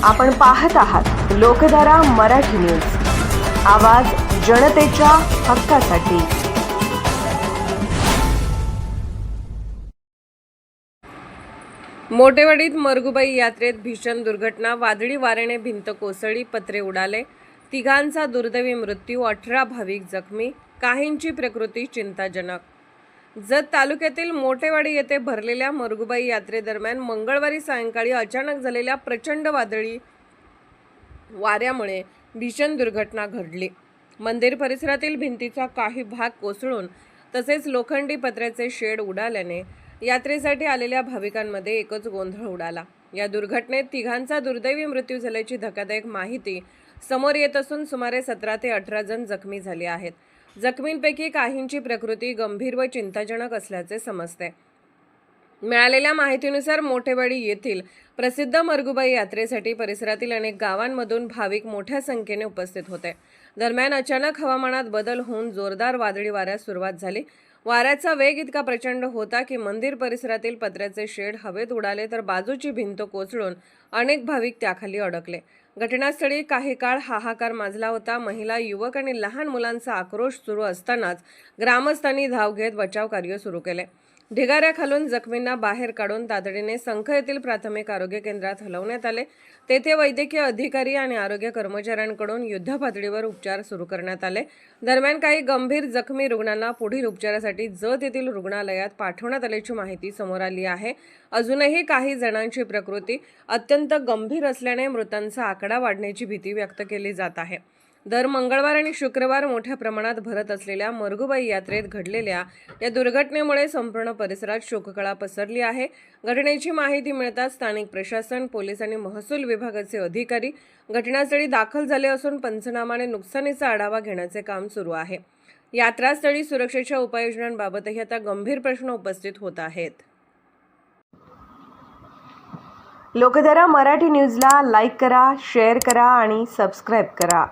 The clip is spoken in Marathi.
आपण पाहत आहात लोकधारा मराठी न्यूज. आवाज जनतेच्या हक्कासाठी. मोठेवाडीत मरगुबाई यात्रेत भीषण दुर्घटना. वादळी वाऱ्याने भिंत कोसळली, पत्रे उडाले. तिघांचा दुर्दैवी मृत्यू, 18 भाविक जखमी. काहींची प्रकृती चिंताजनक. जत तालुक्यातील मोठेवाडी येथे भरलेल्या मरगुबाई यात्रेदरम्यान मंगळवारी सायंकाळी अचानक झालेल्या प्रचंड वादळी वाऱ्यामुळे भीषण दुर्घटना घडली. मंदिर परिसरातील भिंतीचा काही भाग कोसळून तसेच लोखंडी पत्र्याचे शेड उडाल्याने यात्रेसाठी आलेल्या भाविकांमध्ये एकच गोंधळ उडाला. या दुर्घटनेत तिघांचा दुर्दैवी मृत्यू झाल्याची धक्कादायक माहिती समोर येत असून सुमारे 17 ते 18 जण जखमी झाले आहेत. जखमींपैकी काहींची प्रकृती गंभीर व चिंताजनक असल्याचे समजते. मिळालेल्या माहितीनुसार मोठेवाडी येथील प्रसिद्ध मरगुबाई यात्रेसाठी परिसरातील अनेक गावांमधून भाविक मोठ्या संख्येने उपस्थित होते. दरम्यान अचानक हवामानात बदल होऊन जोरदार वादळी वाऱ्यास सुरुवात झाली. वाऱ्याचा वेग इतका प्रचंड होता की मंदिर परिसरातील पत्र्याचे शेड हवेत उडाले, तर बाजूची भिंत कोसळून अनेक भाविक त्याखाली अडकले. घटनास्थळी काही काळ हाहाकार माजला होता. महिला, युवक आणि लहान मुलांचा आक्रोश सुरू असतानाच ग्रामस्थांनी धाव घेत बचाव कार्य सुरू केले. ढिगाऱ्याखालून जखमींना बाहेर काढून तातडीने संख येथील प्राथमिक आरोग्य केंद्रात हलवण्यात आले. तेथे वैद्यकीय अधिकारी आणि आरोग्य कर्मचाऱ्यांकडून युद्धपातळीवर उपचार सुरू करण्यात आले. दरम्यान काही गंभीर जखमी रुग्णांना पुढील उपचारासाठी जत येथील रुग्णालयात पाठवण्यात आल्याची माहिती समोर आली आहे. अजूनही काही जणांची प्रकृती अत्यंत गंभीर असल्याने मृतांचा आकडा वाढण्याची भीती व्यक्त केली जात आहे. दर मंगळवार आणि शुक्रवार मोठ्या प्रमाणात भरत असलेल्या मरगुबाई यात्रेत घडलेल्या या दुर्घटनेमुळे संपूर्ण परिसरात शोककळा पसरली आहे. घटनेची माहिती मिळताच स्थानिक प्रशासन, पोलीस आणि महसूल विभागाचे अधिकारी घटनास्थळी दाखल झाले असून पंचनामा आणि नुकसानीचा आढावा घेण्याचे काम सुरू आहे. यात्रास्थळी सुरक्षेच्या उपाययोजनांबाबतही आता गंभीर प्रश्न उपस्थित होत आहेत. लोकधारा मराठी न्यूजला लाईक करा, शेअर करा आणि सबस्क्राईब करा.